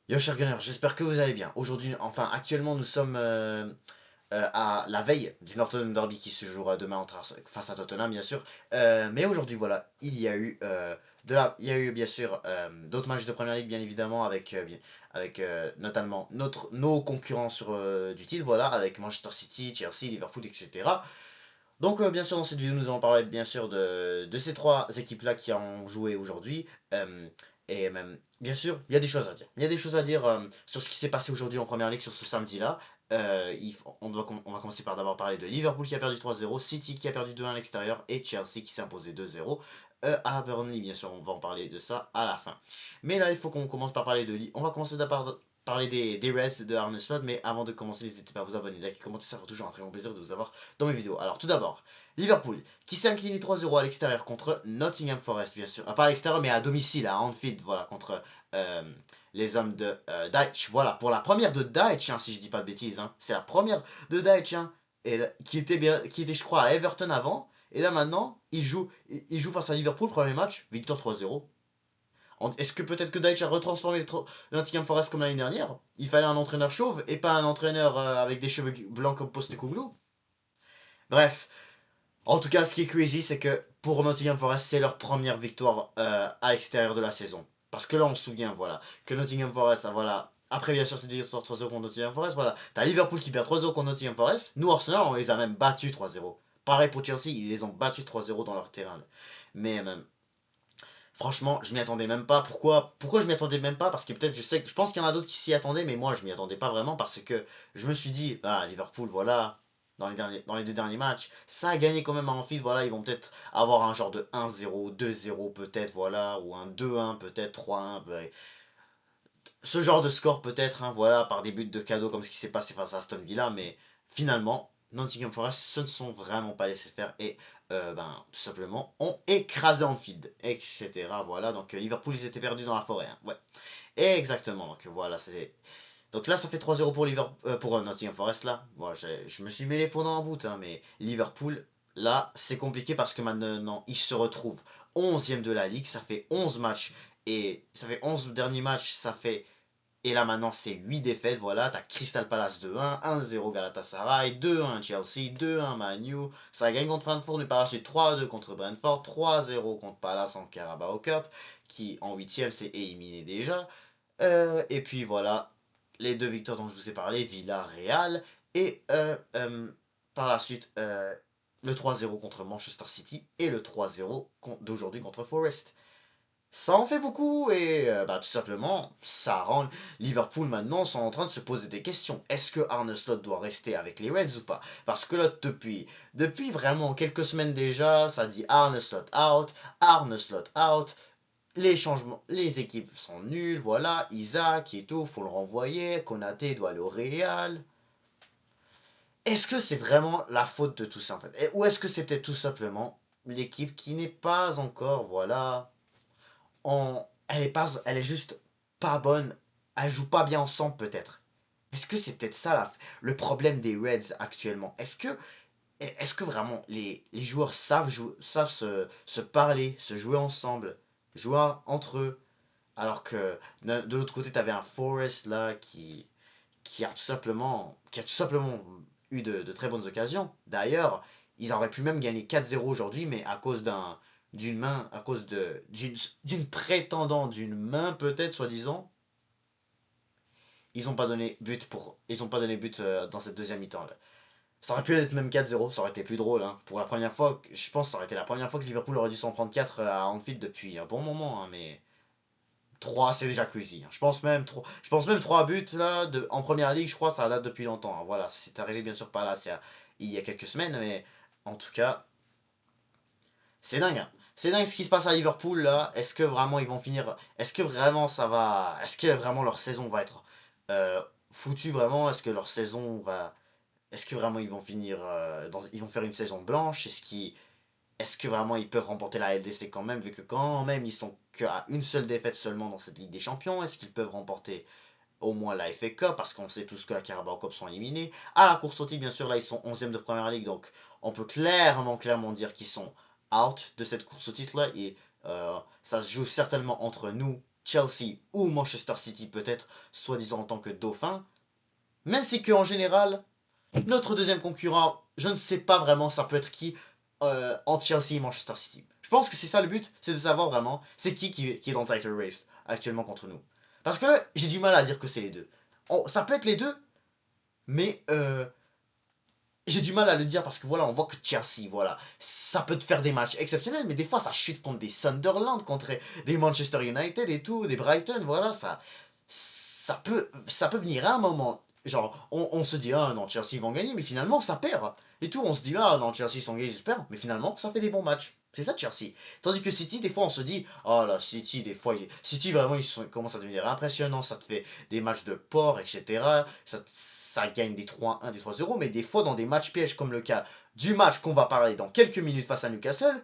Yo chers gunners, j'espère que vous allez bien. Aujourd'hui, enfin actuellement nous sommes à la veille du Northern Derby qui se jouera demain face à Tottenham bien sûr. Mais aujourd'hui voilà, il y a eu bien sûr d'autres matchs de Première Ligue bien évidemment avec notamment nos concurrents sur du titre voilà avec Manchester City, Chelsea, Liverpool etc. Donc bien sûr dans cette vidéo nous allons parler bien sûr de ces trois équipes là qui ont joué aujourd'hui. Et même, bien sûr, il y a des choses à dire. Il y a des choses à dire sur ce qui s'est passé aujourd'hui en Première Ligue sur ce samedi-là. On va commencer par d'abord parler de Liverpool qui a perdu 3-0, City qui a perdu 2-1 à l'extérieur et Chelsea qui s'est imposé 2-0 à Burnley. Bien sûr, on va en parler de ça à la fin. Mais là, il faut qu'on commence par parler On va commencer d'abord parler des Reds de Arne Slot, mais avant de commencer, n'hésitez pas à vous abonner, liker, commenter, ça fera toujours un très grand plaisir de vous avoir dans mes vidéos. Alors tout d'abord, Liverpool qui s'est incliné 3-0 à l'extérieur contre Nottingham Forest, bien sûr. Pas à l'extérieur, mais à domicile, à Anfield, voilà, contre euh, les hommes de Deitch. Voilà, pour la première de Deitch, hein, si je dis pas de bêtises. Hein. C'est la première de Deitch, hein, qui était, je crois, à Everton avant. Et là, maintenant, il joue face à Liverpool, premier match, victoire 3-0. Est-ce que peut-être que Deitch a retransformé Nottingham Forest comme l'année dernière? Il fallait un entraîneur chauve et pas un entraîneur avec des cheveux blancs comme Postecoglou. Bref, en tout cas, ce qui est crazy, c'est que pour Nottingham Forest, c'est leur première victoire à l'extérieur de la saison. Parce que là, on se souvient, voilà, que Nottingham Forest, voilà, après bien sûr cette victoire 3-0 contre Nottingham Forest, voilà, t'as Liverpool qui perd 3-0 contre Nottingham Forest. Nous, Arsenal, on les a même battus 3-0. Pareil pour Chelsea, ils les ont battus 3-0 dans leur terrain. Mais franchement, je m'y attendais même pas. Pourquoi je m'y attendais même pas? Parce que peut-être je pense qu'il y en a d'autres qui s'y attendaient, mais moi je m'y attendais pas vraiment parce que je me suis dit, bah Liverpool, voilà, dans les deux derniers matchs, ça a gagné quand même à Anfield, voilà, ils vont peut-être avoir un genre de 1-0, 2-0 peut-être, voilà, ou un 2-1 peut-être, 3-1, ce genre de score peut-être, hein, voilà, par des buts de cadeau comme ce qui s'est passé face à Aston Villa, mais finalement, Nottingham Forest se ne sont vraiment pas laissés faire et tout simplement ont écrasé Anfield, etc. Voilà, donc Liverpool ils étaient perdus dans la forêt, hein, ouais. Exactement, donc voilà, c'est... Donc là, ça fait 3-0 pour Nottingham Forest, là. Moi, je me suis mêlé pendant un bout, hein, mais Liverpool, là, c'est compliqué parce que maintenant, ils se retrouvent 11e de la Ligue, ça fait 11 matchs, et ça fait 11 derniers matchs, ça fait et là maintenant c'est 8 défaites, voilà, t'as Crystal Palace 2-1, 1-0 Galatasaray, 2-1 Chelsea, 2-1 Manu, ça gagne contre Francfort, mais par la suite 3-2 contre Brentford, 3-0 contre Palace en Carabao Cup, qui en 8ème s'est éliminé déjà. Et puis voilà, les deux victoires dont je vous ai parlé, Villarreal, et par la suite le 3-0 contre Manchester City, et le 3-0 d'aujourd'hui contre Forest. Ça en fait beaucoup et tout simplement, ça rend Liverpool maintenant sont en train de se poser des questions. Est-ce que Arne Slot doit rester avec les Reds ou pas? Parce que là, depuis vraiment quelques semaines déjà, ça dit Arne Slot out, Arne Slot out. Les changements, les équipes sont nulles, voilà, Isaac et tout, faut le renvoyer, Konaté doit aller au Real. Est-ce que c'est vraiment la faute de tout ça en fait? Ou est-ce que c'est peut-être tout simplement l'équipe qui n'est pas encore, voilà, elle est juste pas bonne. Elle joue pas bien ensemble peut-être. Est-ce que c'est peut-être ça le problème des Reds actuellement? Est-ce que vraiment les joueurs savent se parler, se jouer ensemble, jouer entre eux? Alors que de l'autre côté, tu avais un Forest là qui a tout simplement eu de très bonnes occasions. D'ailleurs, ils auraient pu même gagner 4-0 aujourd'hui, mais à cause d'une main, à cause d'une prétendant d'une main peut-être, soi-disant, ils ont pas donné but dans cette deuxième mi-temps là. Ça aurait pu être même 4-0, ça aurait été plus drôle. Hein. Pour la première fois, je pense que ça aurait été la première fois que Liverpool aurait dû s'en prendre 4 à Anfield depuis un bon moment. Hein, mais 3 c'est déjà crazy. Hein. Je pense même 3 buts là, en première ligue, je crois, ça date depuis longtemps. Hein. Voilà, c'est arrivé bien sûr pas là, il y a quelques semaines, mais en tout cas, c'est dingue. Hein. C'est dingue ce qui se passe à Liverpool là. Est-ce que vraiment ils vont finir. Est-ce que vraiment ça va. Est-ce que vraiment leur saison va être foutue vraiment? Est-ce que leur saison va. Est-ce que vraiment ils vont finir. Ils vont faire une saison blanche? Est-ce que vraiment ils peuvent remporter la LDC quand même, vu que quand même ils sont qu'à une seule défaite seulement dans cette Ligue des Champions? Est-ce qu'ils peuvent remporter au moins la FA Cup, parce qu'on sait tous que la Carabao Cup sont éliminés? À la course au titre, bien sûr, là ils sont 11e de Première Ligue, donc on peut clairement dire qu'ils sont out de cette course au titre là, et ça se joue certainement entre nous, Chelsea ou Manchester City peut-être, soi-disant en tant que dauphin. Même si qu'en général, notre deuxième concurrent, je ne sais pas vraiment ça peut être qui entre Chelsea et Manchester City. Je pense que c'est ça le but, c'est de savoir vraiment c'est qui est dans le title race actuellement contre nous. Parce que là, j'ai du mal à dire que c'est les deux. Ça peut être les deux, mais j'ai du mal à le dire parce que voilà, on voit que Chelsea, voilà, ça peut te faire des matchs exceptionnels, mais des fois ça chute contre des Sunderland, contre des Manchester United et tout, des Brighton, voilà, ça peut venir à un moment. Genre, on se dit, ah non, Chelsea vont gagner, mais finalement ça perd. Et tout, on se dit, ah non, Chelsea sont gagnés, ils perdent, mais finalement ça fait des bons matchs. C'est ça Chelsea. Tandis que City, des fois on se dit, oh là, City, des fois, City vraiment ils commencent à devenir impressionnants, ça te fait des matchs de porc, etc. Ça gagne des 3-1, des 3-0, mais des fois dans des matchs pièges comme le cas du match qu'on va parler dans quelques minutes face à Newcastle,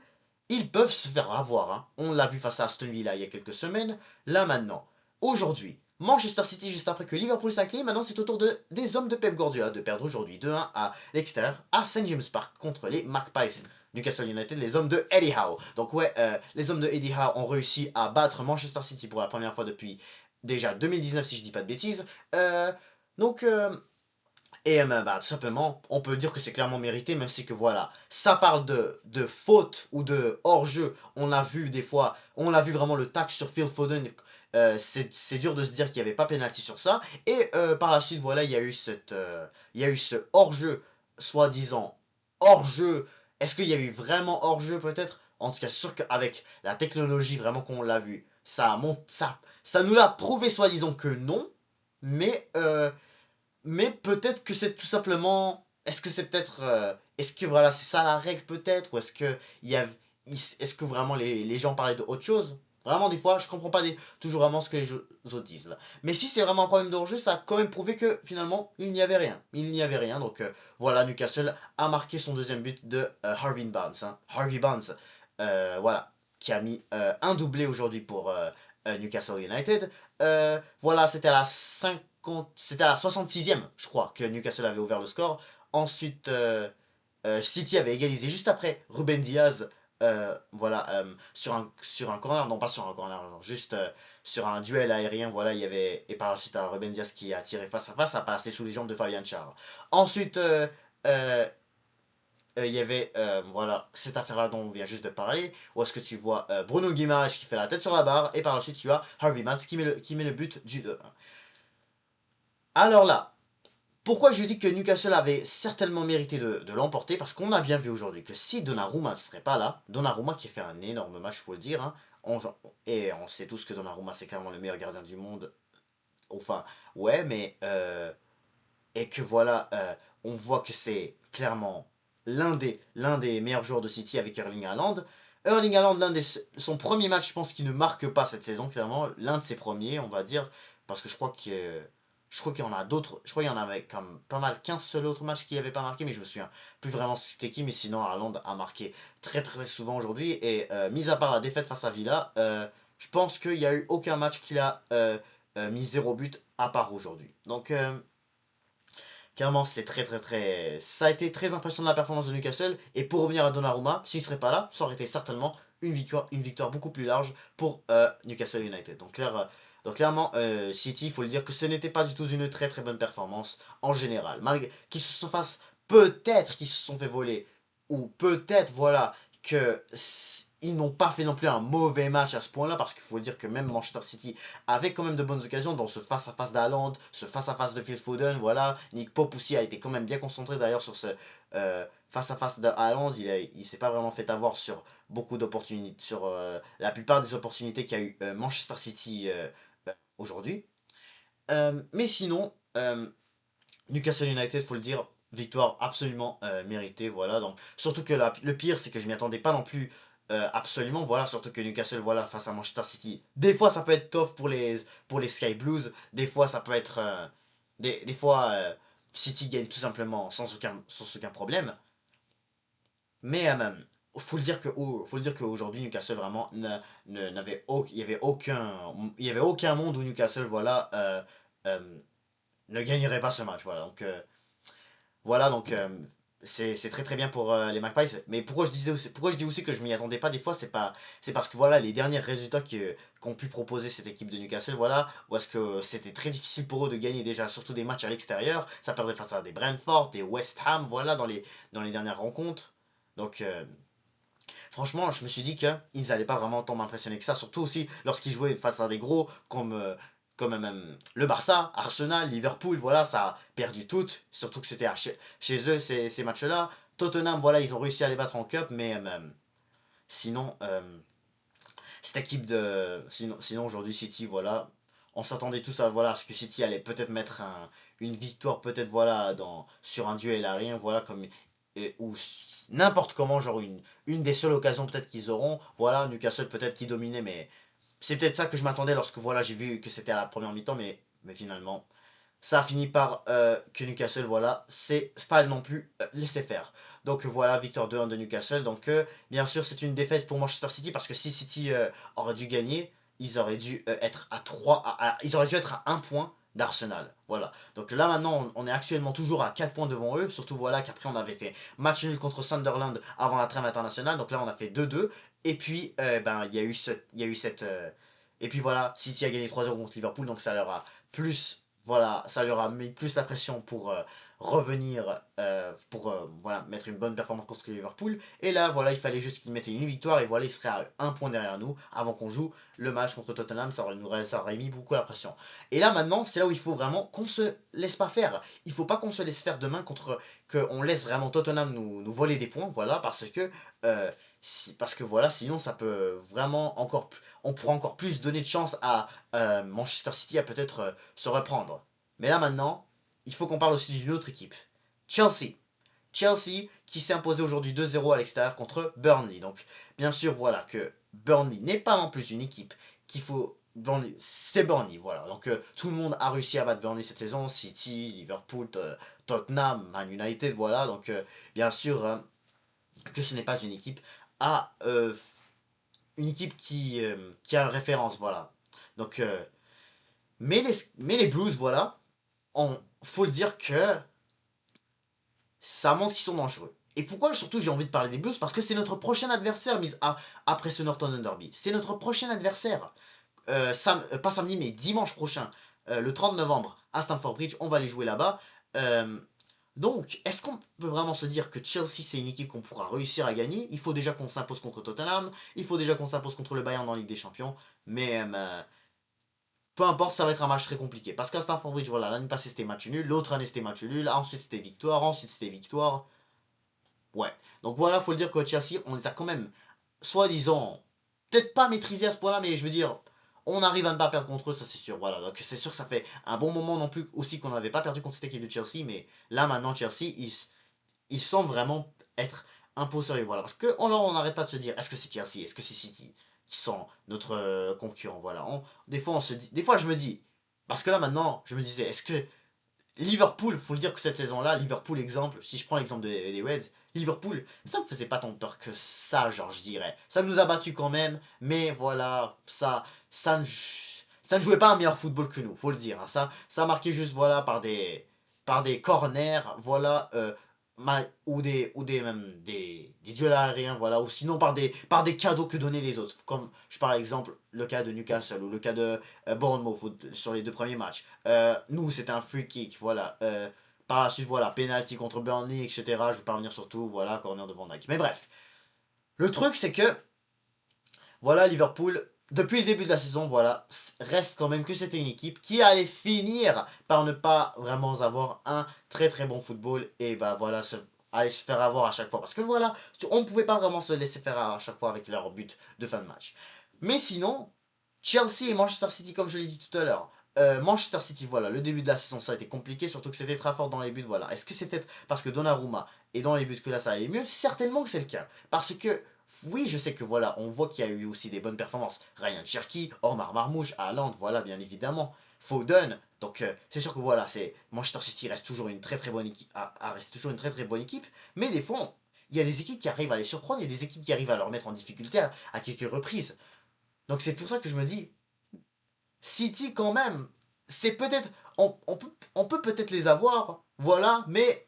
ils peuvent se faire avoir. Hein. On l'a vu face à Aston Villa il y a quelques semaines, là maintenant. Aujourd'hui, Manchester City, juste après que Liverpool s'incline, maintenant c'est au tour des hommes de Pep Guardiola de perdre aujourd'hui 2-1 à l'extérieur à St James Park contre les Magpies. Newcastle United, les hommes de Eddie Howe. Donc ouais, les hommes de Eddie Howe ont réussi à battre Manchester City pour la première fois depuis déjà 2019 si je dis pas de bêtises. Donc bah, tout simplement, on peut dire que c'est clairement mérité, même si que voilà, ça parle de faute ou de hors-jeu. On a vu des fois, on a vu vraiment le tac sur Phil Foden. C'est dur de se dire qu'il n'y avait pas pénalty sur ça. Et par la suite, voilà, il y a eu ce hors-jeu, soi-disant hors-jeu. Est-ce qu'il y a eu vraiment hors-jeu peut-être? En tout cas, sûr qu'avec la technologie vraiment qu'on l'a vu, ça nous l'a prouvé soi-disant que non. Mais mais peut-être que c'est tout simplement. Est-ce que c'est peut-être. Est-ce que voilà, c'est ça la règle peut-être? Ou est-ce que il y a. Est-ce que vraiment les gens parlaient d'autre chose? Vraiment, des fois, je comprends pas toujours vraiment ce que les autres disent là. Mais si c'est vraiment un problème de hors-jeu, ça a quand même prouvé que finalement, il n'y avait rien. Il n'y avait rien. Donc voilà, Newcastle a marqué son deuxième but de Harvey Barnes. Hein. Harvey Barnes, voilà, qui a mis un doublé aujourd'hui pour Newcastle United. Voilà, c'était à la 66e, je crois, que Newcastle avait ouvert le score. Ensuite, City avait égalisé juste après Ruben Diaz, voilà, sur un corner, non pas sur un corner, genre, juste sur un duel aérien, voilà, il y avait, et par la suite, Ruben Diaz qui a tiré face à face, a passé sous les jambes de Fabian Schär. Ensuite, euh, il y avait voilà, cette affaire-là dont on vient juste de parler, où est-ce que tu vois Bruno Guimaraes qui fait la tête sur la barre, et par la suite, tu as Harvey Barnes qui met le but du 2-1. Alors là, pourquoi je dis que Newcastle avait certainement mérité de l'emporter? Parce qu'on a bien vu aujourd'hui que si Donnarumma ne serait pas là, Donnarumma qui a fait un énorme match, faut le dire, hein, et on sait tous que Donnarumma c'est clairement le meilleur gardien du monde, enfin, ouais, mais et que voilà, on voit que c'est clairement l'un des meilleurs joueurs de City avec Erling Haaland. Erling Haaland, son premier match, je pense qu'il ne marque pas cette saison, clairement, l'un de ses premiers, on va dire, parce que je crois qu'il y en a d'autres, je crois qu'il y en avait comme pas mal 15 seuls autres matchs qui n'avaient pas marqué, mais je me souviens plus vraiment c'était qui, mais sinon Haaland a marqué très très souvent aujourd'hui, et mis à part la défaite face à Villa, je pense qu'il n'y a eu aucun match qu'il a mis 0 but à part aujourd'hui. Donc clairement, c'est très très très. Ça a été très impressionnant la performance de Newcastle. Et pour revenir à Donnarumma, s'il serait pas là, ça aurait été certainement une victoire beaucoup plus large pour Newcastle United. Donc clairement, City, il faut le dire que ce n'était pas du tout une très très bonne performance en général. Malgré qu'ils se sont face, peut-être qu'ils se sont fait voler, ou peut-être voilà que ils n'ont pas fait non plus un mauvais match à ce point-là, parce qu'il faut dire que même Manchester City avait quand même de bonnes occasions dans ce face-à-face d'Haaland, ce face-à-face de Phil Foden, voilà. Nick Pope aussi a été quand même bien concentré d'ailleurs sur ce face-à-face de Haaland, il s'est pas vraiment fait avoir sur beaucoup d'opportunités, sur la plupart des opportunités qu'a eu Manchester City aujourd'hui. Mais sinon, Newcastle United, faut le dire, victoire absolument méritée, voilà. Donc, surtout que le pire, c'est que je m'y attendais pas non plus absolument, voilà. Surtout que Newcastle, voilà, face à Manchester City, des fois ça peut être tough pour les Sky Blues, des fois ça peut être, des fois City gagne tout simplement sans aucun problème. Mais faut le dire qu'aujourd'hui Newcastle vraiment il y avait aucun monde où Newcastle, voilà, euh, ne gagnerait pas ce match, voilà. Donc voilà, donc c'est très très bien pour les Magpies. Mais pourquoi je dis aussi que je m'y attendais pas des fois, c'est parce que voilà, les derniers résultats qu'ont pu proposer cette équipe de Newcastle, voilà, où est-ce que c'était très difficile pour eux de gagner déjà, surtout des matchs à l'extérieur. Ça perdait face à des Brentford, des West Ham, voilà, dans les dernières rencontres. Donc, franchement, je me suis dit qu'ils n'allaient pas vraiment tant m'impressionner que ça, surtout aussi lorsqu'ils jouaient face à des gros comme le Barça, Arsenal, Liverpool, voilà, ça a perdu tout, surtout que c'était chez eux ces matchs-là. Tottenham, voilà, ils ont réussi à les battre en Cup, mais sinon, cette équipe de. Sinon aujourd'hui, City, voilà, on s'attendait tous à, voilà, ce que City allait peut-être mettre une victoire, peut-être, voilà, sur un duel à rien, voilà, ou n'importe comment, genre une des seules occasions peut-être qu'ils auront, voilà, Newcastle peut-être qui dominait, mais c'est peut-être ça que je m'attendais lorsque, voilà, j'ai vu que c'était à la première mi-temps, mais finalement, ça a fini par que Newcastle, voilà, c'est pas non plus laisser faire. Donc voilà, victoire 2-1 de Newcastle. Donc bien sûr, c'est une défaite pour Manchester City parce que si City aurait dû gagner, ils auraient dû être à 3 ils auraient dû être à 1 point d'Arsenal. Voilà. Donc là maintenant, on est actuellement toujours à 4 points devant eux, surtout voilà qu'après on avait fait match nul contre Sunderland avant la trêve internationale. Donc là on a fait 2-2 et puis ben il y a eu cette et puis voilà, City a gagné 3-0 contre Liverpool, donc ça leur a plus voilà, ça leur a mis plus la pression pour revenir, pour voilà, mettre une bonne performance contre Liverpool. Et là, voilà, il fallait juste qu'ils mettaient une victoire et voilà, ils seraient à un point derrière nous avant qu'on joue le match contre Tottenham. Ça aurait mis beaucoup la pression. Et là, maintenant, c'est là où il faut vraiment qu'on se laisse pas faire. Il faut pas qu'on se laisse faire demain qu'on laisse vraiment Tottenham nous voler des points, voilà, euh, parce que voilà, sinon ça peut vraiment on pourra encore plus donner de chance à Manchester City à peut-être se reprendre. Mais là maintenant, il faut qu'on parle aussi d'une autre équipe. Chelsea. Chelsea qui s'est imposé aujourd'hui 2-0 à l'extérieur contre Burnley. Donc bien sûr voilà que Burnley n'est pas non plus une équipe qu'il faut... C'est Burnley, voilà. Donc tout le monde a réussi à battre Burnley cette saison. City, Liverpool, Tottenham, Man United, voilà. Donc bien sûr que ce n'est pas une équipe à... une équipe qui a une référence, voilà. Donc, mais les Blues, voilà, faut le dire que ça montre qu'ils sont dangereux. Et pourquoi surtout j'ai envie de parler des Blues? Parce que c'est notre prochain adversaire après ce Northern Derby. C'est notre prochain adversaire. Pas samedi, mais dimanche prochain, le 30 novembre, à Stamford Bridge, on va aller jouer là-bas. Euh, donc, est-ce qu'on peut vraiment se dire que Chelsea, c'est une équipe qu'on pourra réussir à gagner? Il faut déjà qu'on s'impose contre Tottenham, il faut déjà qu'on s'impose contre le Bayern en Ligue des Champions, mais peu importe, ça va être un match très compliqué. Parce qu'à Stamford Bridge, voilà, l'année passée c'était match nul, l'autre année c'était match nul, ensuite c'était victoire, ensuite c'était victoire. Ouais. Donc voilà, faut le dire que Chelsea, on les a quand même, soi-disant, peut-être pas maîtrisés à ce point-là, mais je veux dire, on arrive à ne pas perdre contre eux, ça c'est sûr. Voilà, donc c'est sûr que ça fait un bon moment non plus aussi qu'on n'avait pas perdu contre cette équipe de Chelsea, mais là maintenant Chelsea, ils semblent vraiment être un peu sérieux. Voilà, parce que on n'arrête pas de se dire, est-ce que c'est Chelsea, est-ce que c'est City qui sont notre concurrent. Voilà, des fois on se dit, des fois je me dis, parce que là maintenant, je me disais, est-ce que Liverpool, faut le dire que cette saison-là, Liverpool exemple, si je prends l'exemple des Reds, Liverpool, ça me faisait pas tant peur que ça, genre je dirais. Ça nous a battu quand même, mais voilà, ça ne jouait pas un meilleur football que nous, faut le dire. Hein. Ça marquait juste voilà par des corners, voilà, même des duels aériens, voilà, ou sinon par des cadeaux que donnaient les autres. Comme je parle exemple le cas de Newcastle ou le cas de Bournemouth sur les deux premiers matchs. Nous, c'était un free kick, voilà. Par la suite, voilà, penalty contre Burnley, etc. Je vais pas revenir sur tout, voilà, corner de Van Dijk. Mais bref, le truc, c'est que, voilà, Liverpool, depuis le début de la saison, voilà, reste quand même que c'était une équipe qui allait finir par ne pas vraiment avoir un très très bon football et bah voilà, aller se faire avoir à chaque fois. Parce que voilà, on ne pouvait pas vraiment se laisser faire à chaque fois avec leur but de fin de match. Mais sinon, Chelsea et Manchester City, comme je l'ai dit tout à l'heure, Manchester City, voilà, le début de la saison ça a été compliqué, surtout que c'était très fort dans les buts, voilà. Est-ce que c'est peut-être parce que Donnarumma est dans les buts que là ça allait mieux? Certainement que c'est le cas. Parce que oui, je sais que voilà, on voit qu'il y a eu aussi des bonnes performances. Ryan Cherki, Omar Marmouche, Haaland, voilà, bien évidemment. Foden. Donc c'est sûr que voilà, c'est Manchester City reste toujours une très très bonne équipe, reste toujours une très très bonne équipe. Mais des fois, il y a des équipes qui arrivent à les surprendre, il y a des équipes qui arrivent à leur mettre en difficulté à quelques reprises. Donc c'est pour ça que je me dis, City quand même, c'est peut-être, on peut peut-être les avoir, voilà, mais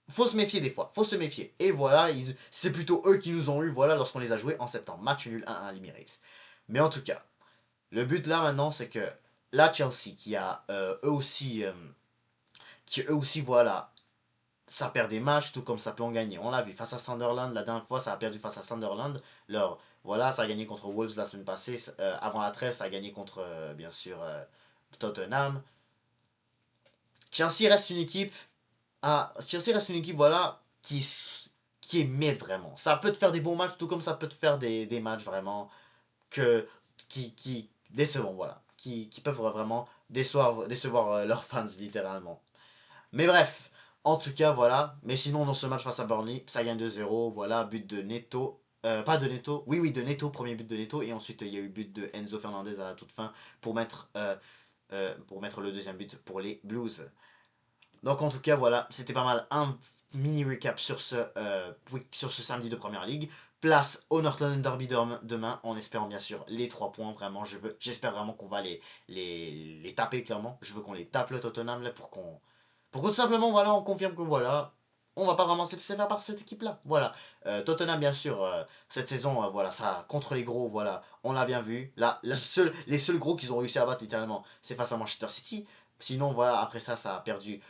faut se méfier des fois, faut se méfier. Et voilà, c'est plutôt eux qui nous ont eu, voilà, lorsqu'on les a joués en septembre. Match nul 1-1 à l'Emirates. Mais en tout cas, le but là maintenant, c'est que la Chelsea, qui eux aussi, voilà, ça perd des matchs, tout comme ça peut en gagner. On l'a vu face à Sunderland, la dernière fois, ça a perdu face à Sunderland. Voilà, ça a gagné contre Wolves la semaine passée. Avant la trêve, ça a gagné contre, bien sûr, Tottenham. Chelsea reste une équipe, voilà, qui est maître vraiment. Ça peut te faire des bons matchs, tout comme ça peut te faire des matchs vraiment que, qui décevant, voilà. Qui peuvent vraiment décevoir leurs fans, littéralement. Mais bref, en tout cas, voilà. Mais sinon, dans ce match face à Burnley, ça gagne 2-0. Voilà, but de Neto. Pas de Neto. Oui, de Neto. Premier but de Neto. Et ensuite, il y a eu but de Enzo Fernandez à la toute fin pour mettre le deuxième but pour les Blues. Donc, en tout cas, voilà. C'était pas mal un mini recap sur ce samedi de Première Ligue. Place au North London Derby demain, en espérant bien sûr les 3 points. Vraiment, j'espère vraiment qu'on va les taper, clairement. Je veux qu'on les tape le Tottenham là, pour que tout simplement, voilà, on confirme que voilà, on va pas vraiment se faire par cette équipe-là. Voilà. Tottenham, bien sûr, cette saison, voilà, ça, contre les gros, voilà, on l'a bien vu. Là, les seuls gros qu'ils ont réussi à battre, littéralement, c'est face à Manchester City. Sinon, voilà, après ça, ça a perdu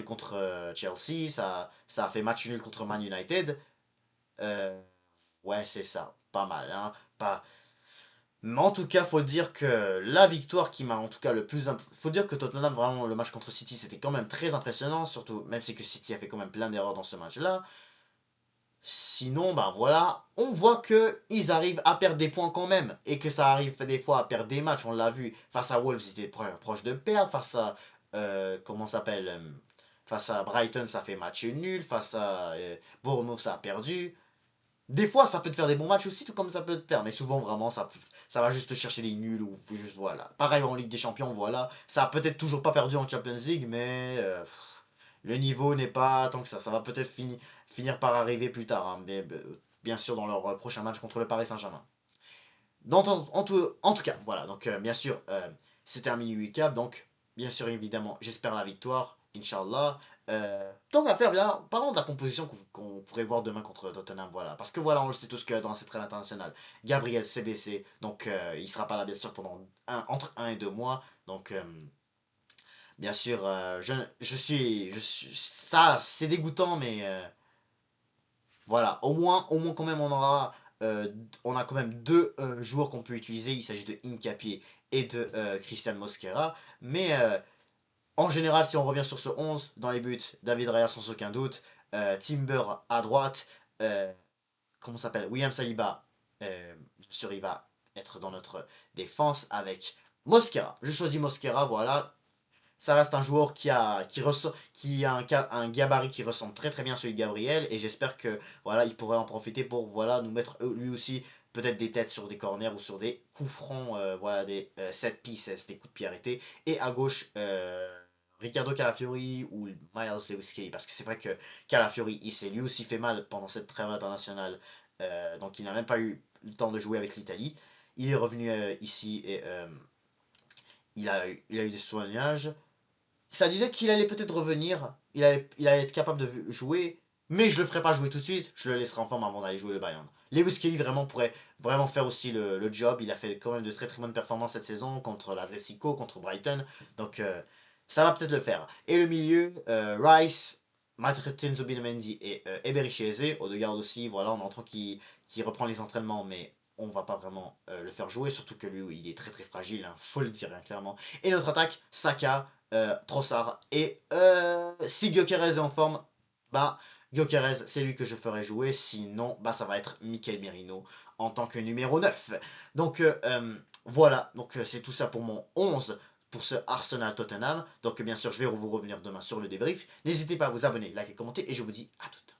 contre Chelsea, ça a fait match nul contre Man United. Euh, ouais, c'est ça, pas mal, hein. Pas, mais en tout cas, faut dire que la victoire qui m'a en tout cas le plus... Faut dire que Tottenham, vraiment, le match contre City, c'était quand même très impressionnant, surtout même si que City a fait quand même plein d'erreurs dans ce match-là. Sinon, bah voilà, on voit que ils arrivent à perdre des points quand même, et que ça arrive des fois à perdre des matchs, on l'a vu, face à Wolves, ils étaient proches de perdre, face à... comment ça s'appelle face à Brighton, ça fait match nul, face à Bournemouth, ça a perdu. Des fois, ça peut te faire des bons matchs aussi, tout comme ça peut te faire. Mais souvent, vraiment, ça va juste te chercher des nuls ou juste voilà. Pareil en Ligue des Champions, voilà. Ça a peut-être toujours pas perdu en Champions League, mais le niveau n'est pas tant que ça. Ça va peut-être finir par arriver plus tard, hein, mais, bien sûr, dans leur prochain match contre le Paris Saint-Germain. En tout cas, voilà. Donc, bien sûr, c'était un mini recap. Donc, bien sûr, évidemment, j'espère la victoire. Inch'Allah. Tant qu'à faire, bien, parlons de la composition qu'on pourrait voir demain contre Tottenham. Voilà. Parce que voilà, on le sait tous que dans cette trêve internationale, Gabriel s'est blessé. Donc, il sera pas là, bien sûr, pendant entre 1 et 2 mois. Donc, bien sûr, ça, c'est dégoûtant, mais voilà, au moins quand même on a quand même deux joueurs qu'on peut utiliser. Il s'agit de Hincapié et de Christian Mosquera. Mais en général, si on revient sur ce 11, dans les buts, David Raya sans aucun doute, Timber à droite, euh, comment s'appelle William Saliba, bien sûr, il va être dans notre défense avec Mosquera. Je choisis Mosquera, voilà, ça reste un joueur qui a un gabarit qui ressemble très très bien à celui de Gabriel, et j'espère que voilà, il pourrait en profiter pour voilà, nous mettre lui aussi peut-être des têtes sur des corners ou sur des coups francs, voilà, des set pieces, des coups de pied arrêtés. Et à gauche, Ricardo Calafiori ou Miles Lewis Kelly, parce que c'est vrai que Calafiori, il s'est lui aussi fait mal pendant cette trêve internationale, donc il n'a même pas eu le temps de jouer avec l'Italie. Il est revenu ici et il a eu des soignages. Ça disait qu'il allait peut-être revenir, il allait être capable de jouer, mais je le ferai pas jouer tout de suite, je le laisserai en forme avant d'aller jouer le Bayern. Lewis Kelly vraiment pourrait vraiment faire aussi le job, il a fait quand même de très très bonnes performances cette saison contre l'Atletico, contre Brighton, donc ça va peut-être le faire. Et le milieu, Rice, Martin Zubimendi et Eberechi Eze, Odegaard aussi, voilà, on entend qu'il reprend les entraînements, mais on va pas vraiment le faire jouer, surtout que lui, il est très très fragile, hein, faut le dire, hein, clairement. Et notre attaque, Saka, Trossard, et si Gyökeres est en forme, bah Gyökeres, c'est lui que je ferai jouer, sinon bah ça va être Mikel Merino en tant que numéro 9. Donc voilà, donc c'est tout ça pour mon 11 pour ce Arsenal Tottenham. Donc bien sûr, je vais vous revenir demain sur le débrief. N'hésitez pas à vous abonner, liker, commenter, et je vous dis à toutes.